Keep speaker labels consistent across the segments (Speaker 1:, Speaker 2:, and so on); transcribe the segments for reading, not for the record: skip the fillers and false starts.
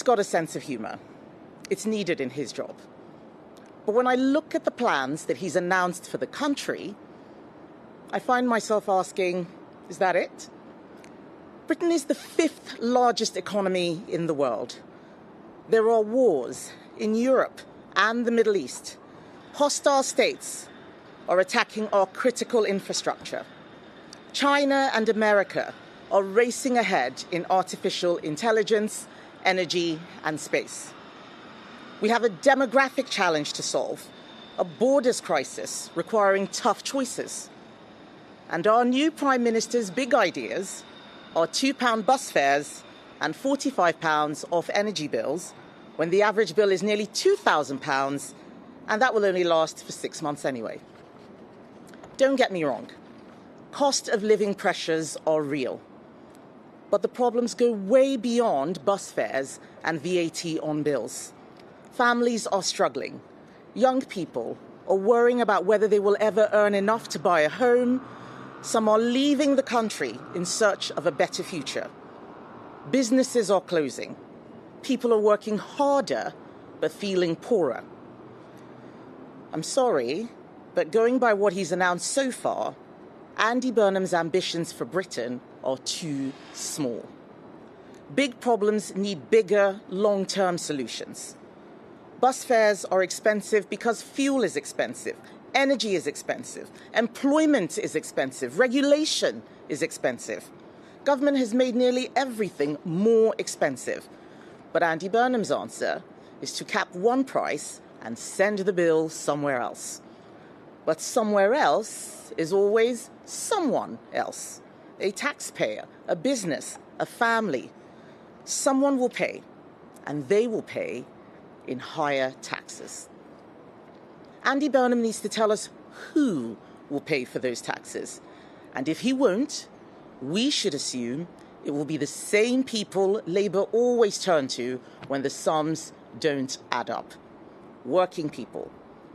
Speaker 1: got a sense of humour. It's needed in his job. But when I look at the plans that he's announced for the country, I find myself asking, is that it? Britain is the 5th largest economy in the world. There are wars in Europe and the Middle East. Hostile states are attacking our critical infrastructure. China and America are racing ahead in artificial intelligence, energy, and space. We have a demographic challenge to solve, a borders crisis requiring tough choices. And our new Prime Minister's big ideas are £2 bus fares and £45 off energy bills, when the average bill is nearly £2,000, and that will only last for 6 months anyway. Don't get me wrong, cost of living pressures are real, but the problems go way beyond bus fares and VAT on bills. Families are struggling. Young people are worrying about whether they will ever earn enough to buy a home. Some are leaving the country in search of a better future. Businesses are closing. People are working harder but feeling poorer. I'm sorry, but going by what he's announced so far, Andy Burnham's ambitions for Britain are too small. Big problems need bigger, long-term solutions. Bus fares are expensive because fuel is expensive, energy is expensive, employment is expensive, regulation is expensive. Government has made nearly everything more expensive. But Andy Burnham's answer is to cap one price and send the bill somewhere else. But somewhere else is always someone else. A taxpayer, a business, a family. Someone will pay, and they will pay in higher taxes. Andy Burnham needs to tell us who will pay for those taxes. And if he won't, we should assume it will be the same people Labour always turn to when the sums don't add up. Working people,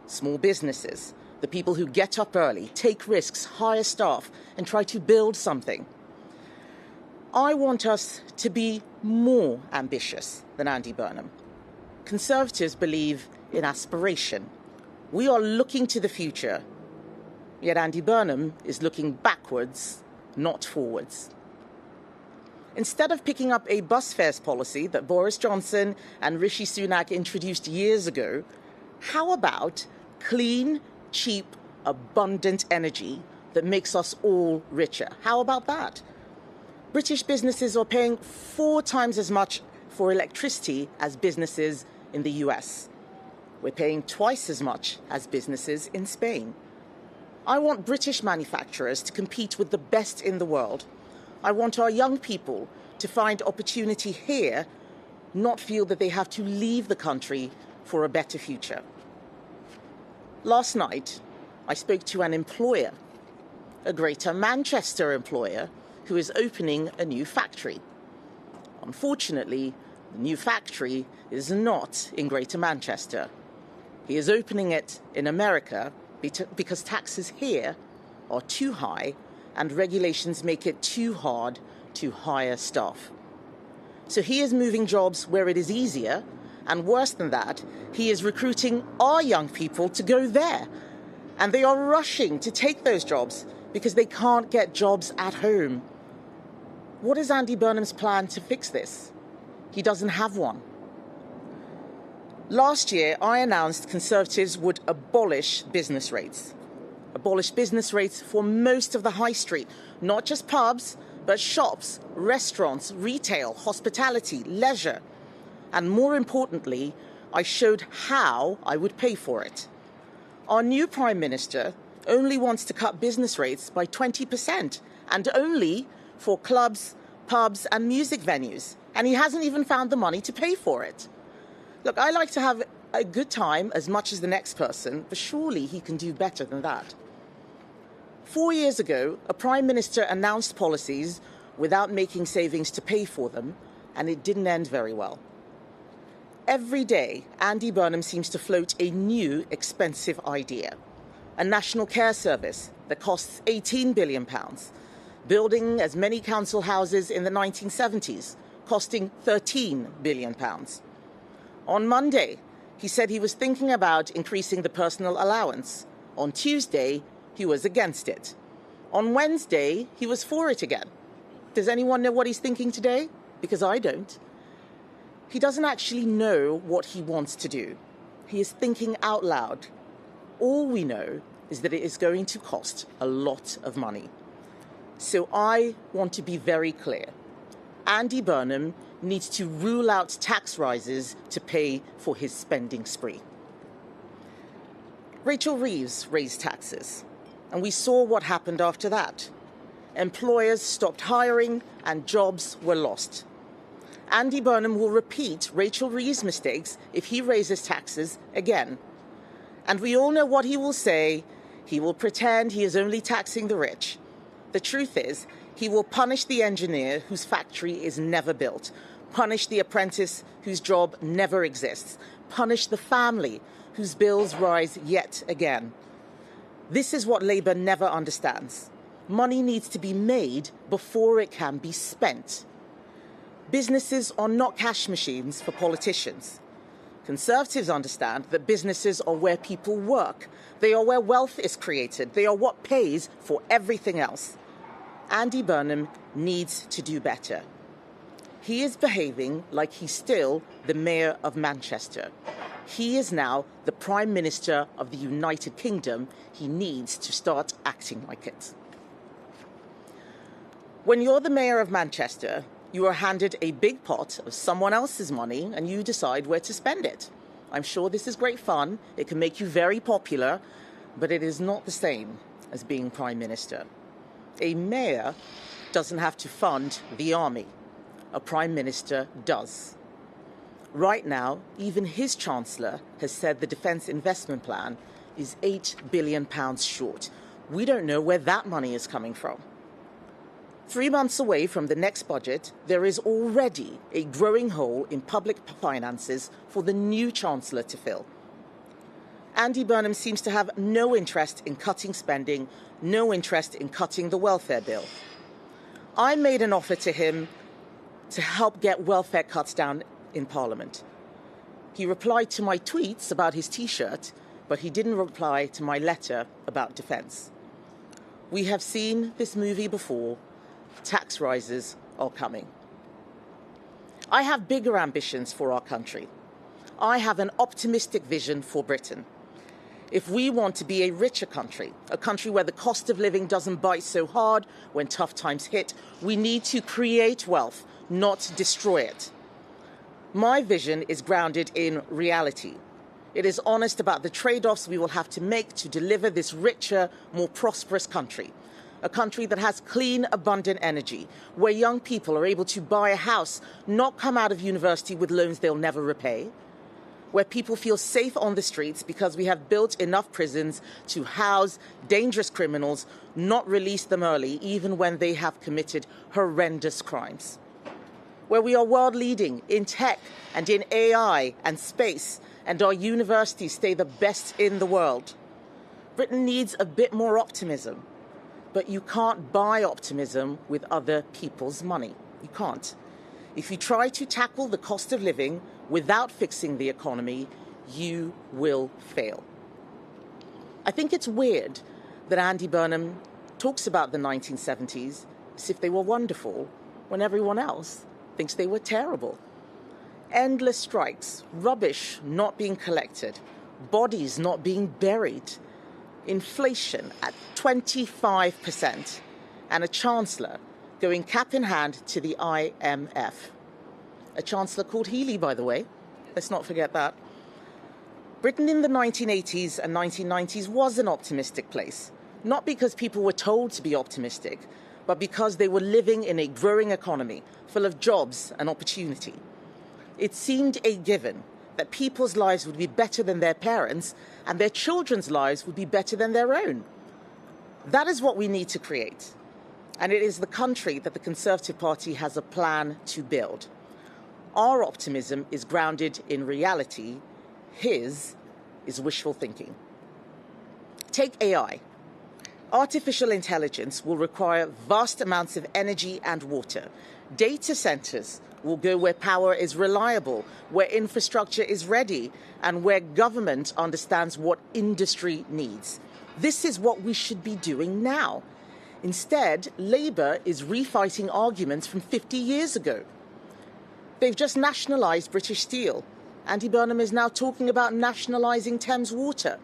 Speaker 1: small businesses, the people who get up early, take risks, hire staff, and try to build something. I want us to be more ambitious than Andy Burnham. Conservatives believe in aspiration. We are looking to the future, yet Andy Burnham is looking backwards, not forwards. Instead of picking up a bus fares policy that Boris Johnson and Rishi Sunak introduced years ago, how about clean, cheap, abundant energy that makes us all richer? How about that? British businesses are paying 4 times as much for electricity as businesses in the US. We're paying twice as much as businesses in Spain. I want British manufacturers to compete with the best in the world. I want our young people to find opportunity here, not feel that they have to leave the country for a better future. Last night, I spoke to an employer, a Greater Manchester employer, who is opening a new factory. Unfortunately, the new factory is not in Greater Manchester. He is opening it in America because taxes here are too high and regulations make it too hard to hire staff. So he is moving jobs where it is easier, and worse than that, he is recruiting our young people to go there. And they are rushing to take those jobs because they can't get jobs at home. What is Andy Burnham's plan to fix this? He doesn't have one. Last year, I announced Conservatives would abolish business rates. Abolish business rates for most of the high street, not just pubs, but shops, restaurants, retail, hospitality, leisure. And more importantly, I showed how I would pay for it. Our new Prime Minister only wants to cut business rates by 20%, and only for clubs, pubs, and music venues. And he hasn't even found the money to pay for it. Look, I like to have a good time as much as the next person, but surely he can do better than that. 4 years ago, a Prime Minister announced policies without making savings to pay for them, and it didn't end very well. Every day, Andy Burnham seems to float a new expensive idea. A national care service that costs £18 billion, building as many council houses in the 1970s, costing £13 billion. On Monday, he said he was thinking about increasing the personal allowance. On Tuesday, he was against it. On Wednesday, he was for it again. Does anyone know what he's thinking today? Because I don't. He doesn't actually know what he wants to do. He is thinking out loud. All we know is that it is going to cost a lot of money. So I want to be very clear. Andy Burnham needs to rule out tax rises to pay for his spending spree. Rachel Reeves raised taxes, and we saw what happened after that. Employers stopped hiring and jobs were lost. Andy Burnham will repeat Rachel Reeves' mistakes if he raises taxes again. And we all know what he will say. He will pretend he is only taxing the rich. The truth is, he will punish the engineer whose factory is never built, punish the apprentice whose job never exists, punish the family whose bills rise yet again. This is what Labour never understands. Money needs to be made before it can be spent. Businesses are not cash machines for politicians. Conservatives understand that businesses are where people work. They are where wealth is created. They are what pays for everything else. Andy Burnham needs to do better. He is behaving like he's still the mayor of Manchester. He is now the Prime Minister of the United Kingdom. He needs to start acting like it. When you're the mayor of Manchester, you are handed a big pot of someone else's money and you decide where to spend it. I'm sure this is great fun. It can make you very popular, but it is not the same as being Prime Minister. A mayor doesn't have to fund the army. A Prime Minister does. Right now, even his Chancellor has said the Defence Investment Plan is £8 billion short. We don't know where that money is coming from. 3 months away from the next budget, there is already a growing hole in public finances for the new Chancellor to fill. Andy Burnham seems to have no interest in cutting spending, no interest in cutting the welfare bill. I made an offer to him to help get welfare cuts down in Parliament. He replied to my tweets about his T-shirt, but he didn't reply to my letter about defence. We have seen this movie before. Tax rises are coming. I have bigger ambitions for our country. I have an optimistic vision for Britain. If we want to be a richer country, a country where the cost of living doesn't bite so hard when tough times hit, we need to create wealth, not destroy it. My vision is grounded in reality. It is honest about the trade-offs we will have to make to deliver this richer, more prosperous country. A country that has clean, abundant energy, where young people are able to buy a house, not come out of university with loans they'll never repay, where people feel safe on the streets because we have built enough prisons to house dangerous criminals, not release them early, even when they have committed horrendous crimes, where we are world leading in tech and in AI and space, and our universities stay the best in the world. Britain needs a bit more optimism. But you can't buy optimism with other people's money. You can't. If you try to tackle the cost of living without fixing the economy, you will fail. I think it's weird that Andy Burnham talks about the 1970s as if they were wonderful when everyone else thinks they were terrible. Endless strikes, rubbish not being collected, bodies not being buried, inflation at 25%, and a Chancellor going cap in hand to the IMF. A Chancellor called Healey, by the way. Let's not forget that. Britain in the 1980s and 1990s was an optimistic place, not because people were told to be optimistic, but because they were living in a growing economy full of jobs and opportunity. It seemed a given that people's lives would be better than their parents and their children's lives would be better than their own. That is what we need to create. And it is the country that the Conservative Party has a plan to build. Our optimism is grounded in reality. His is wishful thinking. Take AI. Artificial intelligence will require vast amounts of energy and water. Data centers We'll go where power is reliable, where infrastructure is ready, and where government understands what industry needs. This is what we should be doing now. Instead, Labour is refighting arguments from 50 years ago. They've just nationalised British Steel. Andy Burnham is now talking about nationalising Thames Water.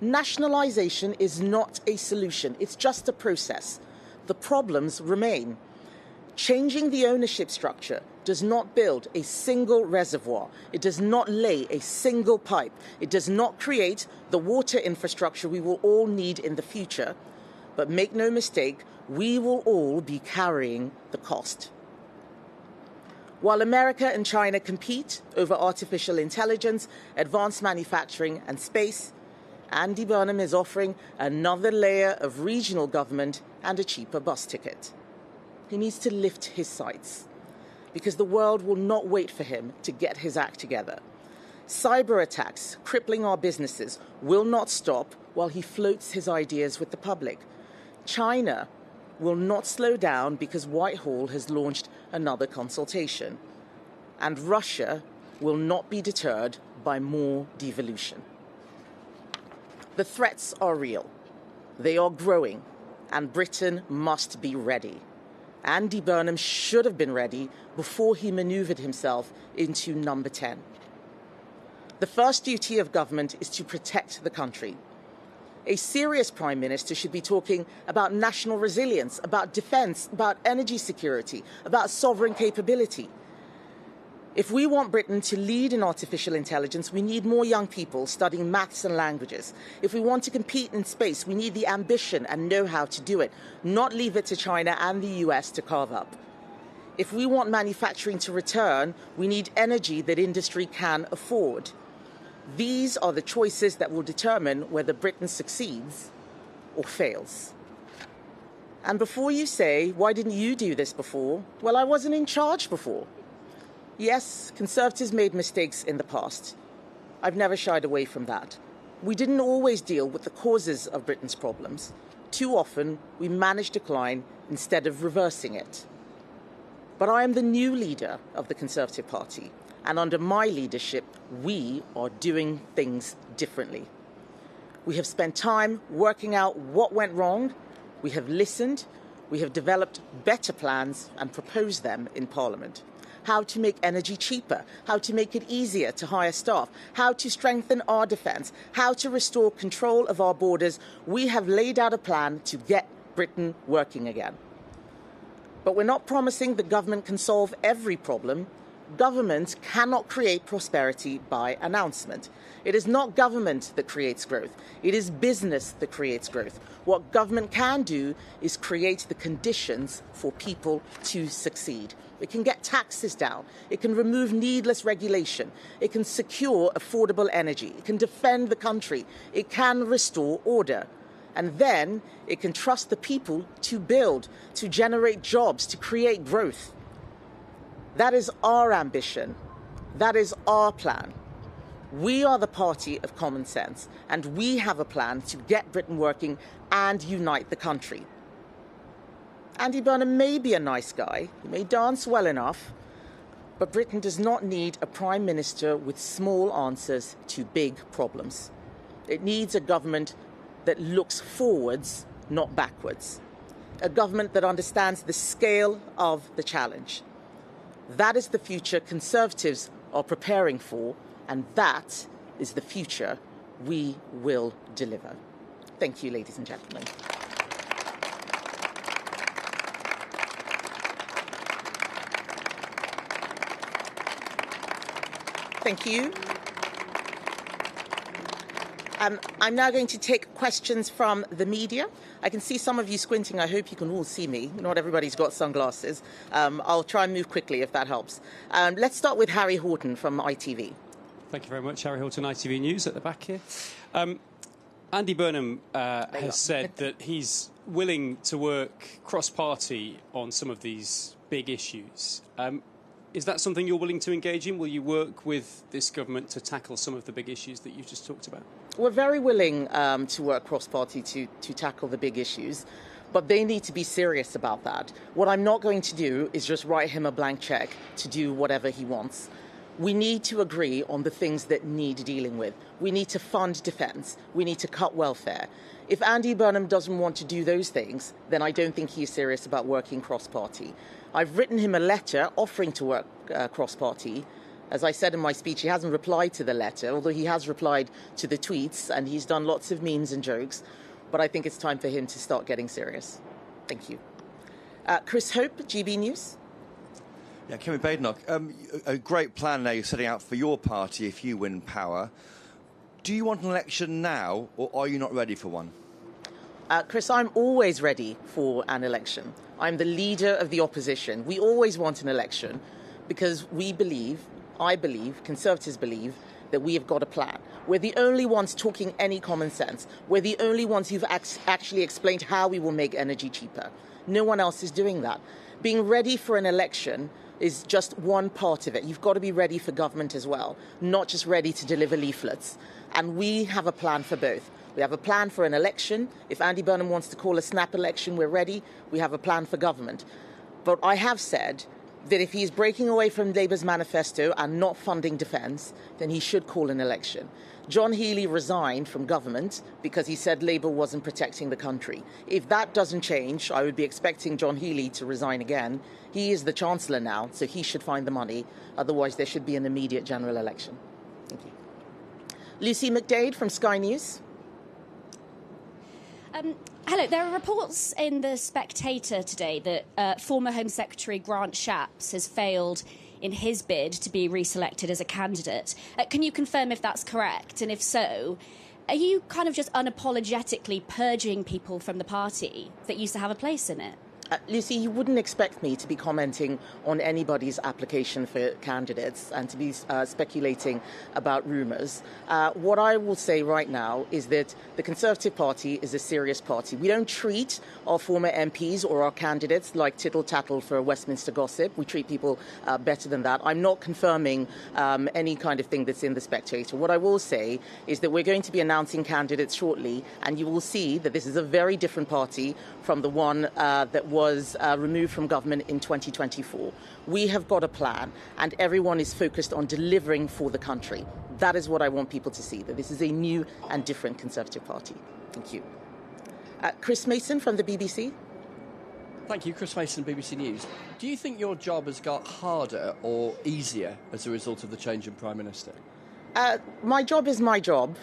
Speaker 1: Nationalisation is not a solution. It's just a process. The problems remain. Changing the ownership structure does not build a single reservoir. It does not lay a single pipe. It does not create the water infrastructure we will all need in the future. But make no mistake, we will all be carrying the cost. While America and China compete over artificial intelligence, advanced manufacturing and space, Andy Burnham is offering another layer of regional government and a cheaper bus ticket. He needs to lift his sights, because the world will not wait for him to get his act together. Cyber attacks crippling our businesses will not stop while he floats his ideas with the public. China will not slow down because Whitehall has launched another consultation. And Russia will not be deterred by more devolution. The threats are real. They are growing, and Britain must be ready. Andy Burnham should have been ready before he manoeuvred himself into number 10. The first duty of government is to protect the country. A serious Prime Minister should be talking about national resilience, about defence, about energy security, about sovereign capability. If we want Britain to lead in artificial intelligence, we need more young people studying maths and languages. If we want to compete in space, we need the ambition and know-how to do it, not leave it to China and the US to carve up. If we want manufacturing to return, we need energy that industry can afford. These are the choices that will determine whether Britain succeeds or fails. And before you say, why didn't you do this before? Well, I wasn't in charge before. Yes, Conservatives made mistakes in the past. I've never shied away from that. We didn't always deal with the causes of Britain's problems. Too often, we managed decline instead of reversing it. But I am the new leader of the Conservative Party. And under my leadership, we are doing things differently. We have spent time working out what went wrong. We have listened. We have developed better plans and proposed them in Parliament. How to make energy cheaper, how to make it easier to hire staff, how to strengthen our defence, how to restore control of our borders. We have laid out a plan to get Britain working again. But we're not promising the government can solve every problem. Government cannot create prosperity by announcement. It is not government that creates growth. It is business that creates growth. What government can do is create the conditions for people to succeed. It can get taxes down. It can remove needless regulation. It can secure affordable energy. It can defend the country. It can restore order. And then it can trust the people to build, to generate jobs, to create growth. That is our ambition. That is our plan. We are the party of common sense, and we have a plan to get Britain working and unite the country. Andy Burnham may be a nice guy, he may dance well enough, but Britain does not need a Prime Minister with small answers to big problems. It needs a government that looks forwards, not backwards. A government that understands the scale of the challenge. That is the future Conservatives are preparing for, and that is the future we will deliver. Thank you, ladies and gentlemen. Thank you. I'm now going to take questions from the media. I can see some of you squinting. I hope you can all see me. Not everybody's got sunglasses. I'll try and move quickly if that helps. Let's start with Harry Horton from ITV.
Speaker 2: Thank you very much. Harry Horton, ITV News at the back here. Andy Burnham has said that he's willing to work cross-party on some of these big issues. Is that something you're willing to engage in? Will you work with this government to tackle some of the big issues that you've just talked about?
Speaker 1: We're very willing to work cross-party to tackle the big issues. But they need to be serious about that. What I'm not going to do is just write him a blank check to do whatever he wants. We need to agree on the things that need dealing with. We need to fund defence. We need to cut welfare. If Andy Burnham doesn't want to do those things, then I don't think he's serious about working cross-party. I've written him a letter offering to work cross-party. As I said in my speech, he hasn't replied to the letter, although he has replied to the tweets, and he's done lots of memes and jokes. But I think it's time for him to start getting serious. Thank you. Chris Hope, GB News.
Speaker 3: Yeah, Kemi Badenoch, a great plan now you're setting out for your party if you win power. Do you want an election now, or are you not ready for one?
Speaker 1: Chris, I'm always ready for an election. I'm the leader of the opposition. We always want an election because I believe, Conservatives believe, that we have got a plan. We're the only ones talking any common sense. We're the only ones who've actually explained how we will make energy cheaper. No one else is doing that. Being ready for an election is just one part of it. You've got to be ready for government as well, not just ready to deliver leaflets. And we have a plan for both. We have a plan for an election. If Andy Burnham wants to call a snap election, we're ready. We have a plan for government. But I have said that if he's breaking away from Labour's manifesto and not funding defence, then he should call an election. John Healey resigned from government because he said Labour wasn't protecting the country. If that doesn't change, I would be expecting John Healey to resign again. He is the Chancellor now, so he should find the money. Otherwise, there should be an immediate general election. Thank you. Lucy McDade from Sky News.
Speaker 4: Hello. There are reports in The Spectator today that former Home Secretary Grant Shapps has failed in his bid to be reselected as a candidate. Can you confirm if that's correct? And if so, are you kind of just unapologetically purging people from the party that used to have a place in it?
Speaker 1: Lucy, you wouldn't expect me to be commenting on anybody's application for candidates and to be speculating about rumours. What I will say right now is that the Conservative Party is a serious party. We don't treat our former MPs or our candidates like tittle-tattle for Westminster gossip. We treat people better than that. I'm not confirming any kind of thing that's in The Spectator. What I will say is that we're going to be announcing candidates shortly, and you will see that this is a very different party from the one that was removed from government in 2024. We have got a plan, and everyone is focused on delivering for the country. That is what I want people to see, that this is a new and different Conservative Party. Thank you. Chris Mason from the BBC.
Speaker 5: Thank you, Chris Mason, BBC News. Do you think your job has got harder or easier as a result of the change in Prime Minister?
Speaker 1: My job is my job.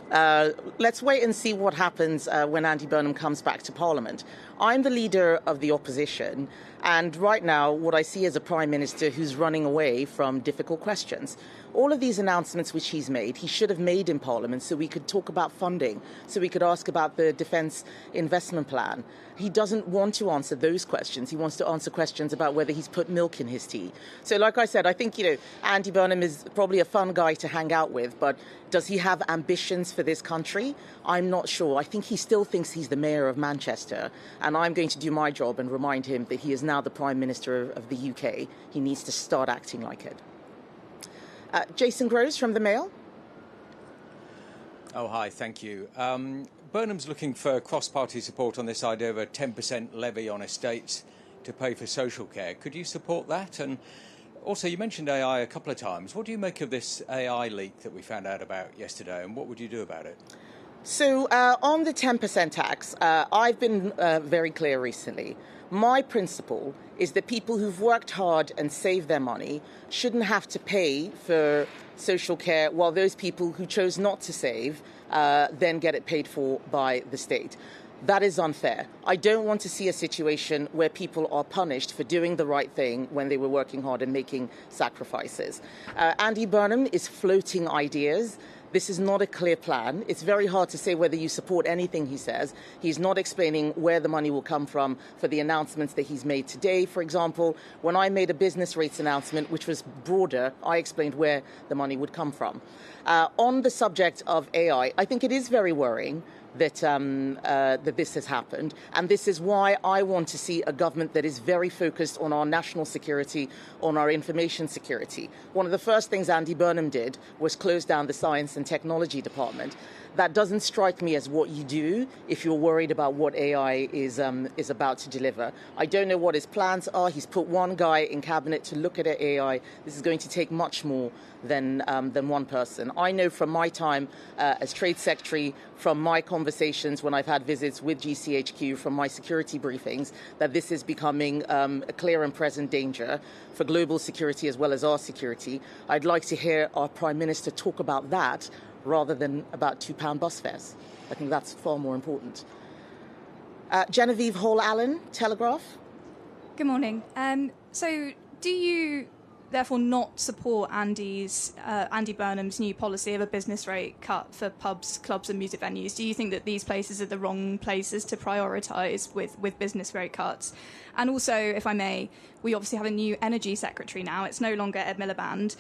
Speaker 1: Let's wait and see what happens when Andy Burnham comes back to Parliament. I'm the leader of the opposition, and right now what I see is a Prime Minister who's running away from difficult questions. All of these announcements which he's made, he should have made in Parliament so we could talk about funding, so we could ask about the Defence Investment Plan. He doesn't want to answer those questions. He wants to answer questions about whether he's put milk in his tea. So like I said, I think, Andy Burnham is probably a fun guy to hang out with, but does he have ambitions for this country? I'm not sure. I think he still thinks he's the mayor of Manchester, and I'm going to do my job and remind him that he is now the Prime Minister of the UK. He needs to start acting like it. Jason Groves from The Mail.
Speaker 6: Oh, hi, thank you. Burnham's looking for cross-party support on this idea of a 10% levy on estates to pay for social care. Could you support that? And also, you mentioned AI a couple of times. What do you make of this AI leak that we found out about yesterday, and what would you do about it?
Speaker 1: So on the 10% tax, I've been very clear recently. My principle is that people who've worked hard and saved their money shouldn't have to pay for social care, while those people who chose not to save then get it paid for by the state. That is unfair. I don't want to see a situation where people are punished for doing the right thing when they were working hard and making sacrifices. Andy Burnham is floating ideas. This is not a clear plan. It's very hard to say whether you support anything he says. He's not explaining where the money will come from for the announcements that he's made today. For example, when I made a business rates announcement, which was broader, I explained where the money would come from. On the subject of AI, I think it is very worrying that this has happened. And this is why I want to see a government that is very focused on our national security, on our information security. One of the first things Andy Burnham did was close down the Science and Technology Department. That doesn't strike me as what you do if you're worried about what AI is about to deliver. I don't know what his plans are. He's put one guy in cabinet to look at AI. This is going to take much more than one person. I know from my time as Trade Secretary, from my conversations when I've had visits with GCHQ, from my security briefings, that this is becoming a clear and present danger for global security as well as our security. I'd like to hear our Prime Minister talk about that rather than about £2 bus fares. I think that's far more important. Genevieve Hall-Allen, Telegraph.
Speaker 7: Good morning. So do you therefore not support Andy Burnham's new policy of a business rate cut for pubs, clubs and music venues? Do you think that these places are the wrong places to prioritise with business rate cuts? And also, if I may, we obviously have a new energy secretary now. It's no longer Ed Miliband.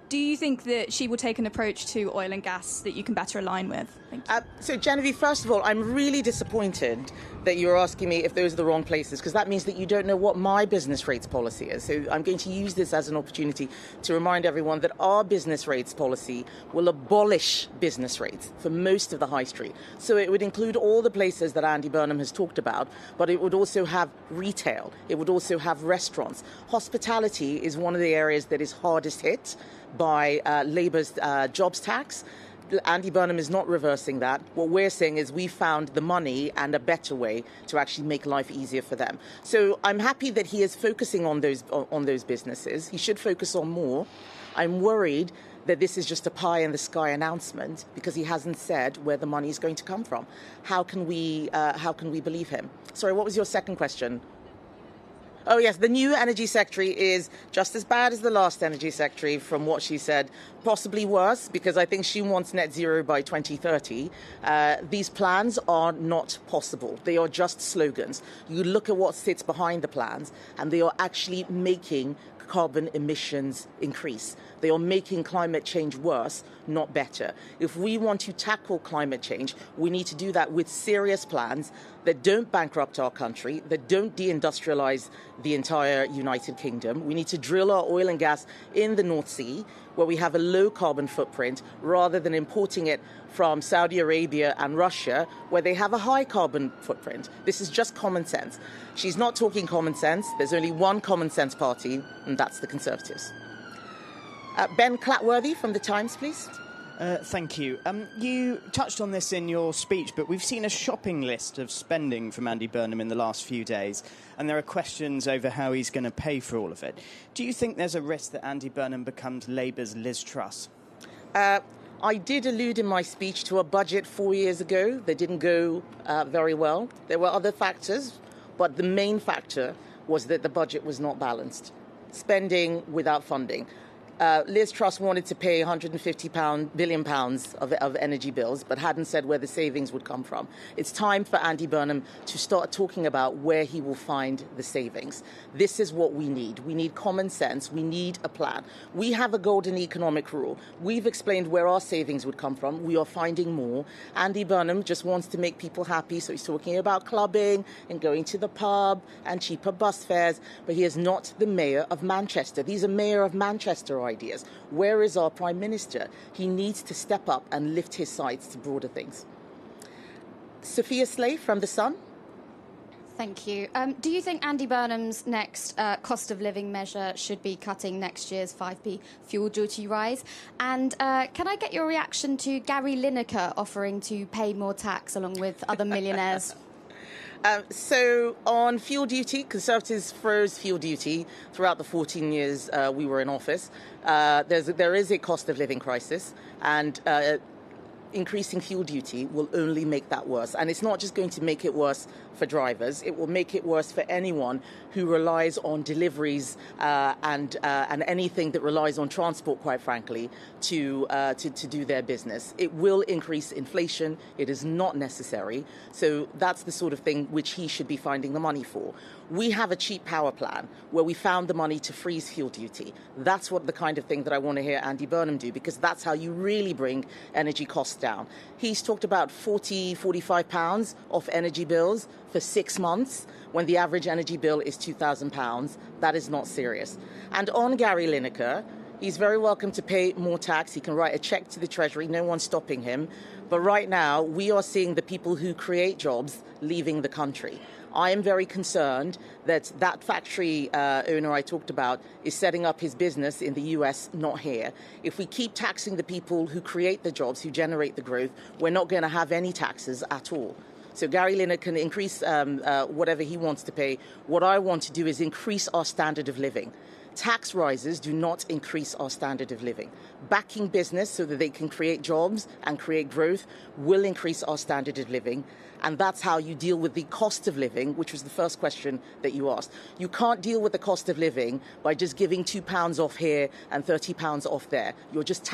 Speaker 7: Do you think that she will take an approach to oil and gas that you can better align with? Thank you.
Speaker 1: So, Genevieve, first of all, I'm really disappointed that you're asking me if those are the wrong places, because that means that you don't know what my business rates policy is. So I'm going to use this as an opportunity to remind everyone that our business rates policy will abolish business rates for most of the high street. So it would include all the places that Andy Burnham has talked about, but it would also have retail. It would also have restaurants. Hospitality is one of the areas that is hardest hit by Labour's jobs tax. Andy Burnham is not reversing that. What we're saying is we found the money and a better way to actually make life easier for them. So I'm happy that he is focusing on those businesses. He should focus on more. I'm worried that this is just a pie-in-the-sky announcement because he hasn't said where the money is going to come from. How can we believe him? Sorry, what was your second question? Oh, yes, the new energy secretary is just as bad as the last energy secretary from what she said, possibly worse, because I think she wants net zero by 2030. These plans are not possible. They are just slogans. You look at what sits behind the plans, and they are actually making carbon emissions increase. They are making climate change worse, not better. If we want to tackle climate change, we need to do that with serious plans that don't bankrupt our country, that don't deindustrialize the entire United Kingdom. We need to drill our oil and gas in the North Sea, where we have a low carbon footprint, rather than importing it from Saudi Arabia and Russia, where they have a high carbon footprint. This is just common sense. She's not talking common sense. There's only one common sense party, and that's the Conservatives. Ben Clatworthy from The Times, please.
Speaker 8: Thank you. You touched on this in your speech, but we've seen a shopping list of spending from Andy Burnham in the last few days, and there are questions over how he's going to pay for all of it. Do you think there's a risk that Andy Burnham becomes Labour's Liz Truss?
Speaker 1: I did allude in my speech to a budget 4 years ago that didn't go very well. There were other factors, but the main factor was that the budget was not balanced. Spending without funding. Liz Truss wanted to pay £150 billion of energy bills, but hadn't said where the savings would come from. It's time for Andy Burnham to start talking about where he will find the savings. This is what we need. We need common sense. We need a plan. We have a golden economic rule. We've explained where our savings would come from. We are finding more. Andy Burnham just wants to make people happy, so he's talking about clubbing and going to the pub and cheaper bus fares, but he is not the mayor of Manchester. These are mayor of Manchester ideas. Where is our Prime Minister? He needs to step up and lift his sights to broader things. Sophia Slay from The Sun.
Speaker 4: Thank you. Do you think Andy Burnham's next cost of living measure should be cutting next year's 5p fuel duty rise? And can I get your reaction to Gary Lineker offering to pay more tax along with other millionaires?
Speaker 1: So on fuel duty, Conservatives froze fuel duty throughout the 14 years we were in office. There is a cost of living crisis, and increasing fuel duty will only make that worse. And it's not just going to make it worse for drivers. It will make it worse for anyone who relies on deliveries and anything that relies on transport, quite frankly, to do their business. It will increase inflation. It is not necessary. So that's the sort of thing which he should be finding the money for. We have a cheap power plan where we found the money to freeze fuel duty. That's what the kind of thing that I want to hear Andy Burnham do, because that's how you really bring energy costs down. He's talked about £45 off energy bills for 6 months when the average energy bill is £2,000. That is not serious. And on Gary Lineker, he's very welcome to pay more tax. He can write a check to the Treasury. No one's stopping him. But right now, we are seeing the people who create jobs leaving the country. I am very concerned that that factory owner I talked about is setting up his business in the US, not here. If we keep taxing the people who create the jobs, who generate the growth, we're not going to have any taxes at all. So Gary Lineker can increase whatever he wants to pay. What I want to do is increase our standard of living. Tax rises do not increase our standard of living. Backing business so that they can create jobs and create growth will increase our standard of living. And that's how you deal with the cost of living, which was the first question that you asked. You can't deal with the cost of living by just giving £2 off here and £30 off there. You're just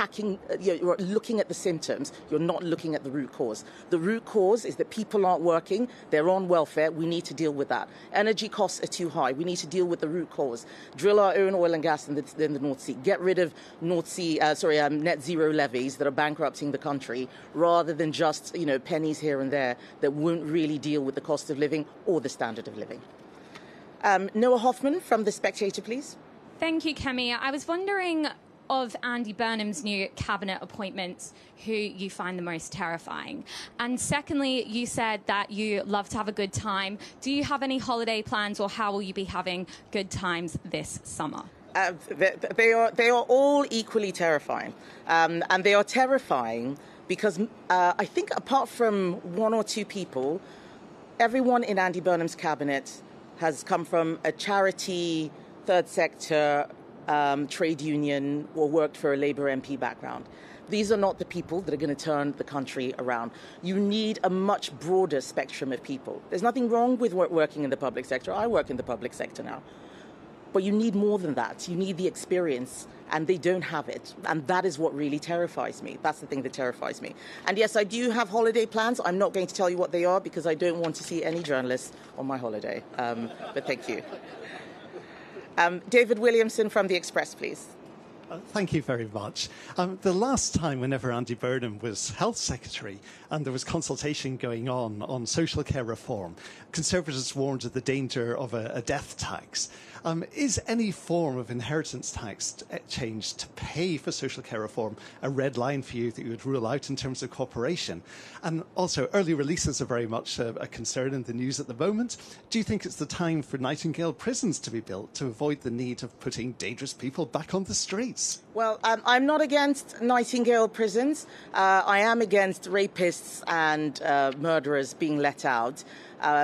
Speaker 1: you're looking at the symptoms. You're not looking at the root cause. The root cause is that people aren't working. They're on welfare. We need to deal with that. Energy costs are too high. We need to deal with the root cause. Drill our own oil and gas in the North Sea. Get rid of net zero levies that are bankrupting the country, rather than just pennies here and there that won't really deal with the cost of living or the standard of living. Noah Hoffman from The Spectator, please.
Speaker 9: Thank you, Kemi. I was wondering, of Andy Burnham's new cabinet appointments, who you find the most terrifying. And secondly, you said that you love to have a good time. Do you have any holiday plans, or how will you be having good times this summer?
Speaker 1: They are all equally terrifying. And they are terrifying because I think apart from one or two people, everyone in Andy Burnham's cabinet has come from a charity, third sector, trade union, or worked for a Labour MP background. These are not the people that are going to turn the country around. You need a much broader spectrum of people. There's nothing wrong with working in the public sector. I work in the public sector now. But you need more than that. You need the experience, and they don't have it. And that is what really terrifies me. That's the thing that terrifies me. And yes, I do have holiday plans. I'm not going to tell you what they are because I don't want to see any journalists on my holiday. But thank you. David Williamson from The Express, please.
Speaker 10: Thank you very much. The last time, whenever Andy Burnham was Health Secretary and there was consultation going on social care reform, Conservatives warned of the danger of a death tax. Is any form of inheritance tax change to pay for social care reform a red line for you that you would rule out in terms of cooperation? And also, early releases are very much a concern in the news at the moment. Do you think it's the time for Nightingale prisons to be built to avoid the need of putting dangerous people back on the streets?
Speaker 1: Well, I'm not against Nightingale prisons. I am against rapists and murderers being let out.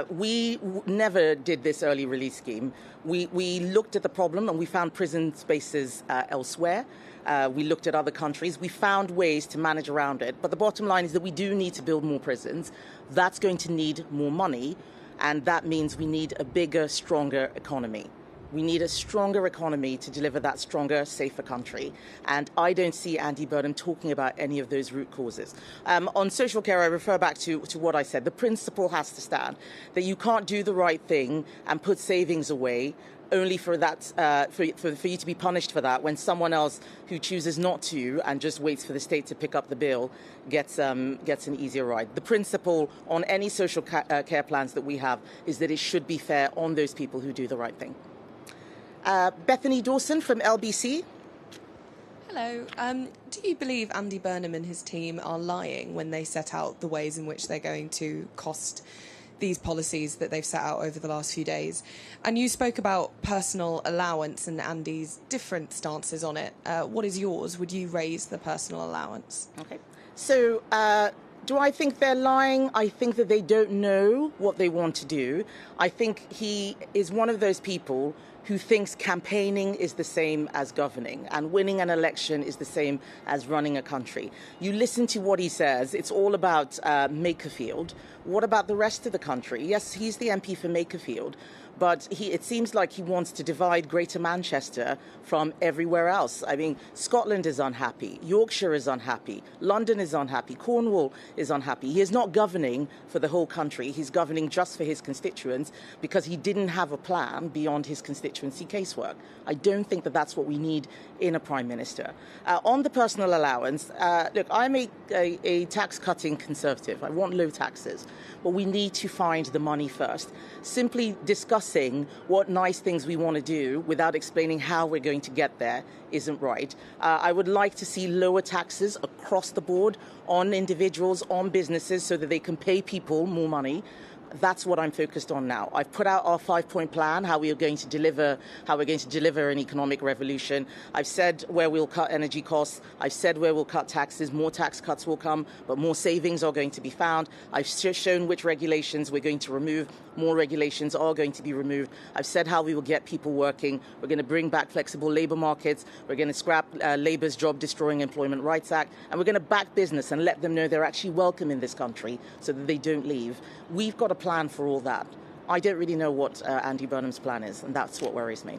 Speaker 1: We never did this early release scheme. We looked at the problem and we found prison spaces elsewhere. We looked at other countries. We found ways to manage around it. But the bottom line is that we do need to build more prisons. That's going to need more money. And that means we need a bigger, stronger economy. We need a stronger economy to deliver that stronger, safer country. And I don't see Andy Burnham talking about any of those root causes. On social care, I refer back to what I said. The principle has to stand, that you can't do the right thing and put savings away only for that for you to be punished for that when someone else who chooses not to and just waits for the state to pick up the bill gets an easier ride. The principle on any social care plans that we have is that it should be fair on those people who do the right thing. Bethany Dawson from LBC.
Speaker 11: Hello. Do you believe Andy Burnham and his team are lying when they set out the ways in which they're going to cost these policies that they've set out over the last few days? And you spoke about personal allowance and Andy's different stances on it. What is yours? Would you raise the personal allowance?
Speaker 1: Okay. So, do I think they're lying? I think that they don't know what they want to do. I think he is one of those people who thinks campaigning is the same as governing and winning an election is the same as running a country. You listen to what he says, it's all about Makerfield. What about the rest of the country? Yes, he's the MP for Makerfield, but it seems like he wants to divide Greater Manchester from everywhere else. I mean, Scotland is unhappy, Yorkshire is unhappy, London is unhappy, Cornwall is unhappy. He is not governing for the whole country, he's governing just for his constituents because he didn't have a plan beyond his constituency casework. I don't think that that's what we need in a Prime Minister. On the personal allowance, look, I'm a tax-cutting Conservative. I want low taxes, but we need to find the money first. Simply discussing what nice things we want to do without explaining how we're going to get there isn't right. I would like to see lower taxes across the board on individuals, on businesses, so that they can pay people more money. That's what I'm focused on now. I've put out our 5-point plan, how we're going to deliver an economic revolution. I've said where we'll cut energy costs. I've said where we'll cut taxes. More tax cuts will come, but more savings are going to be found. I've shown which regulations we're going to remove. More regulations are going to be removed. I've said how we will get people working. We're going to bring back flexible labour markets. We're going to scrap Labour's Job-Destroying Employment Rights Act. And we're going to back business and let them know they're actually welcome in this country so that they don't leave. We've got a plan for all that. I don't really know what Andy Burnham's plan is, and that's what worries me.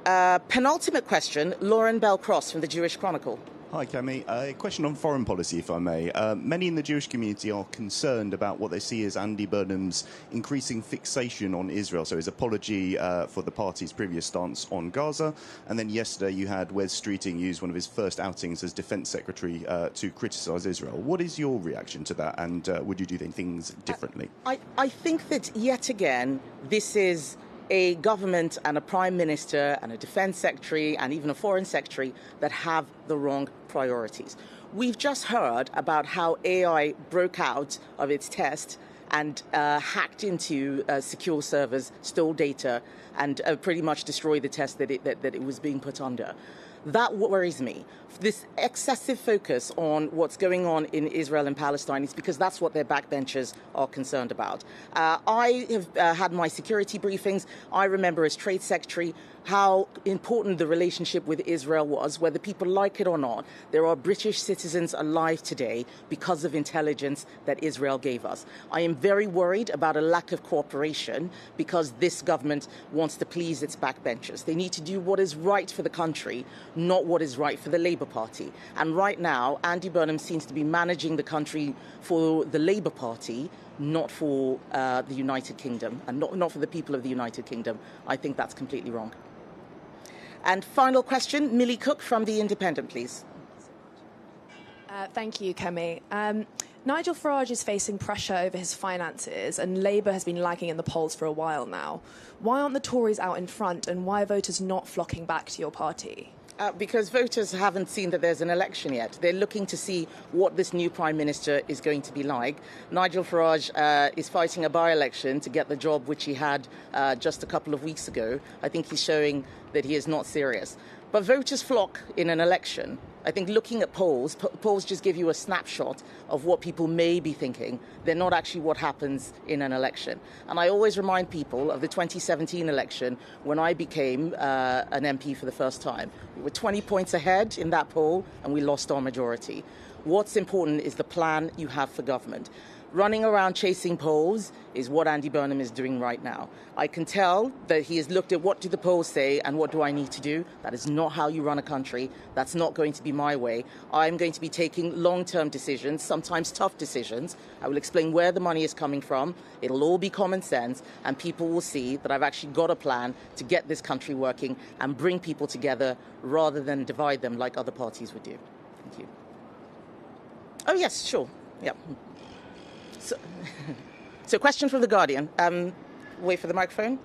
Speaker 1: Penultimate question, Lauren Bell-Cross from the Jewish Chronicle.
Speaker 12: Hi, Kemi. A question on foreign policy, if I may. Many in the Jewish community are concerned about what they see as Andy Burnham's increasing fixation on Israel. So his apology for the party's previous stance on Gaza. And then yesterday you had Wes Streeting use one of his first outings as Defence Secretary to criticise Israel. What is your reaction to that? And would you do things differently?
Speaker 1: I think that, yet again, this is a government and a prime minister and a defence secretary and even a foreign secretary that have the wrong priorities. We've just heard about how AI broke out of its test and hacked into secure servers, stole data, and pretty much destroyed the test that it was being put under. That worries me. This excessive focus on what's going on in Israel and Palestine is because that's what their backbenchers are concerned about. I have had my security briefings. I remember as Trade Secretary how important the relationship with Israel was, whether people like it or not. There are British citizens alive today because of intelligence that Israel gave us. I am very worried about a lack of cooperation because this government wants to please its backbenchers. They need to do what is right for the country, not what is right for the Labour Party. And right now, Andy Burnham seems to be managing the country for the Labour Party, not for the United Kingdom, and not for the people of the United Kingdom. I think that's completely wrong. And final question, Millie Cook from The Independent, please.
Speaker 13: Thank you, Kemi. Nigel Farage is facing pressure over his finances, and Labour has been lagging in the polls for a while now. Why aren't the Tories out in front, and why are voters not flocking back to your party?
Speaker 1: Because voters haven't seen that there's an election yet. They're looking to see what this new Prime Minister is going to be like. Nigel Farage is fighting a by-election to get the job which he had just a couple of weeks ago. I think he's showing that he is not serious. But voters flock in an election. I think looking at polls just give you a snapshot of what people may be thinking. They're not actually what happens in an election. And I always remind people of the 2017 election when I became an MP for the first time. We were 20 points ahead in that poll and we lost our majority. What's important is the plan you have for government. Running around chasing polls is what Andy Burnham is doing right now. I can tell that he has looked at what do the polls say and what do I need to do. That is not how you run a country. That's not going to be my way. I'm going to be taking long-term decisions, sometimes tough decisions. I will explain where the money is coming from. It'll all be common sense, and people will see that I've actually got a plan to get this country working and bring people together rather than divide them like other parties would do. Thank you. Oh, yes, sure. Yeah. So question from The Guardian. Wait for the microphone.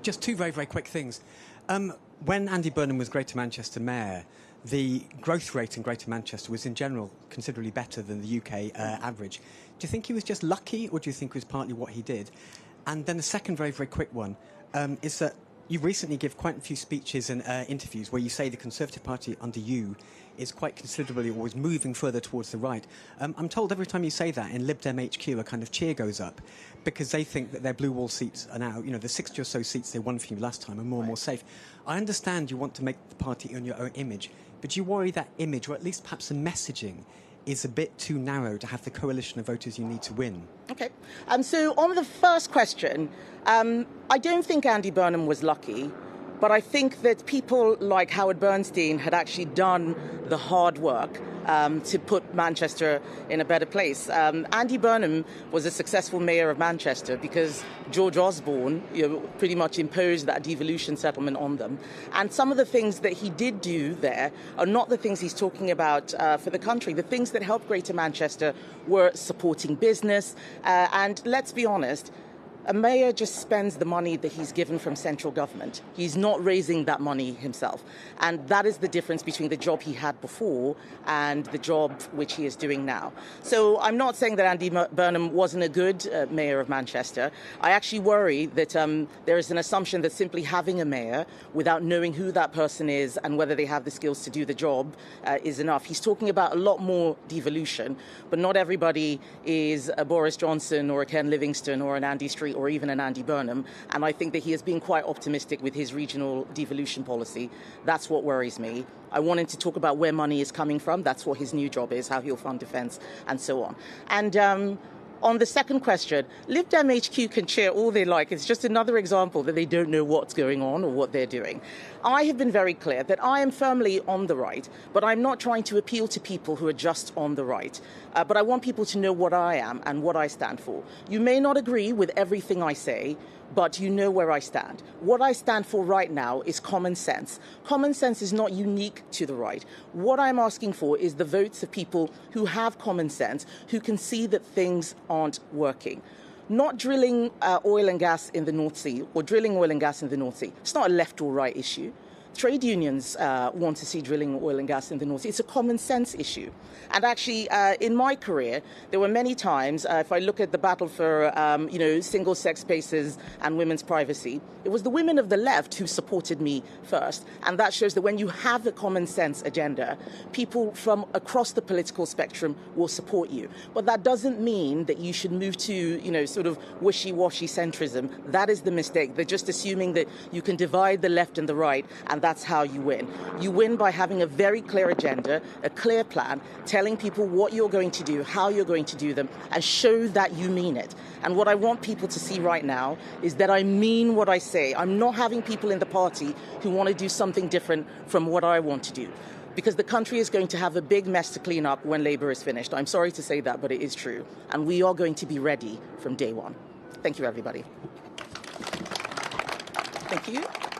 Speaker 14: Just two very, very quick things. When Andy Burnham was Greater Manchester Mayor, the growth rate in Greater Manchester was in general considerably better than the UK average. Do you think he was just lucky, or do you think it was partly what he did? And then the second very, very quick one is that You recently give quite a few speeches and interviews where you say the Conservative Party under you is quite considerably always moving further towards the right. I'm told every time you say that in Lib Dem HQ a kind of cheer goes up because they think that their blue wall seats are now, the 60 or so seats they won from you last time are more and more safe. I understand you want to make the party own your own image, but do you worry that image, or at least perhaps the messaging, is a bit too narrow to have the coalition of voters you need to win?
Speaker 1: Okay. So on the first question, I don't think Andy Burnham was lucky, but I think that people like Howard Bernstein had actually done the hard work to put Manchester in a better place. Andy Burnham was a successful mayor of Manchester because George Osborne pretty much imposed that devolution settlement on them. And some of the things that he did do there are not the things he's talking about for the country. The things that helped Greater Manchester were supporting business. And let's be honest, a mayor just spends the money that he's given from central government. He's not raising that money himself. And that is the difference between the job he had before and the job which he is doing now. So I'm not saying that Andy Burnham wasn't a good mayor of Manchester. I actually worry that there is an assumption that simply having a mayor without knowing who that person is and whether they have the skills to do the job is enough. He's talking about a lot more devolution, but not everybody is a Boris Johnson or a Ken Livingstone or an Andy Street or even an Andy Burnham, and I think that he has been quite optimistic with his regional devolution policy. That's what worries me. I want him to talk about where money is coming from. That's what his new job is, how he'll fund defence, and so on. And on the second question, Lib Dem HQ can cheer all they like. It's just another example that they don't know what's going on or what they're doing. I have been very clear that I am firmly on the right, but I'm not trying to appeal to people who are just on the right. But I want people to know what I am and what I stand for. You may not agree with everything I say, but you know where I stand. What I stand for right now is common sense. Common sense is not unique to the right. What I'm asking for is the votes of people who have common sense, who can see that things aren't working. Not drilling oil and gas in the North Sea or drilling oil and gas in the North Sea. It's not a left or right issue. Trade unions want to see drilling oil and gas in the North Sea. It's a common sense issue. And actually, in my career, there were many times, if I look at the battle for, single-sex spaces and women's privacy, it was the women of the left who supported me first. And that shows that when you have a common sense agenda, people from across the political spectrum will support you. But that doesn't mean that you should move to, sort of wishy-washy centrism. That is the mistake. They're just assuming that you can divide the left and the right, and that's how you win. You win by having a very clear agenda, a clear plan, telling people what you're going to do, how you're going to do them, and show that you mean it. And what I want people to see right now is that I mean what I say. I'm not having people in the party who want to do something different from what I want to do. Because the country is going to have a big mess to clean up when Labour is finished. I'm sorry to say that, but it is true. And we are going to be ready from day one. Thank you, everybody. Thank you.